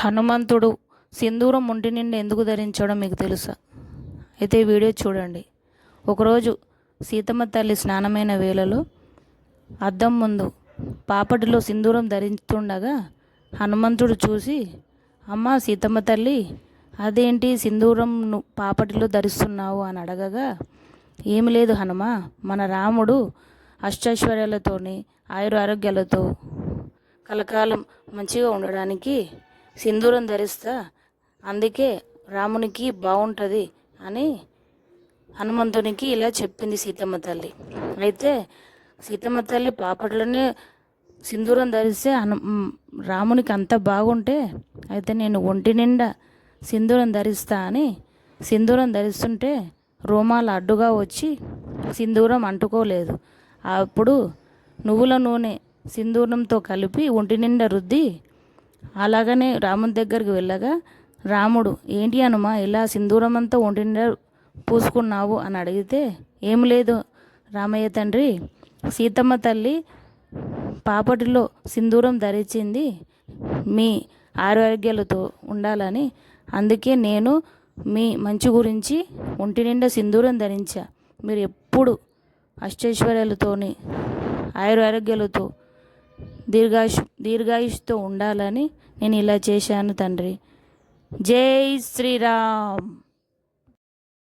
హనుమంతుడు సింధూరం ఒంటి నిండా ఎందుకు ధరించడం మీకు తెలుసా? అయితే ఈ వీడియో చూడండి. ఒకరోజు సీతమ్మ తల్లి స్నానమైన వేళలో అద్దం ముందు పాపటిలో సింధూరం ధరిస్తుండగా హనుమంతుడు చూసి, అమ్మా సీతమ్మ తల్లి, అదేంటి సింధూరం పాపటిలో ధరిస్తున్నావు అని అడగగా, ఏమి లేదు హనుమ, మన రాముడు అష్టైశ్వర్యాలతోని ఆయురారోగ్యాలతో కలకాలం మంచిగా ఉండడానికి సింధూరం ధరిస్తా, అందుకే రామునికి బాగుంటుంది అని హనుమంతునికి ఇలా చెప్పింది సీతమ్మ తల్లి. అయితే సీతమ్మ తల్లి పాపట్లోనే సింధూరం ధరిస్తే రామునికి అంత బాగుంటే, అయితే నేను ఒంటి నిండా సింధూరం ధరిస్తా అని సింధూరం ధరిస్తుంటే రోమాలు అడ్డుగా వచ్చి సింధూరం అంటుకోలేదు. అప్పుడు నువ్వుల నూనె సింధూరంతో కలిపి ఒంటి నిండా రుద్ది అలాగనే రాముని దగ్గరికి వెళ్ళగా, రాముడు ఏంటి హనుమ ఇలా సింధూరం అంతా ఒంటి నిండా పూసుకున్నావు అని అడిగితే, ఏం లేదు రామయ్య తండ్రి, సీతమ్మ తల్లి పాపటిలో సింధూరం ధరించింది మీ ఆరోగ్యాలతో ఉండాలని, అందుకే నేను మీ మంచి గురించి ఒంటి నిండా సింధూరం ధరించా, మీరు ఎప్పుడు అష్టైశ్వర్యాలతోని ఆరోగ్యాలతో దీర్ఘాయుష్తో ఉండాలని నేను ఇలా చేశాను తండ్రి. జై శ్రీరామ్.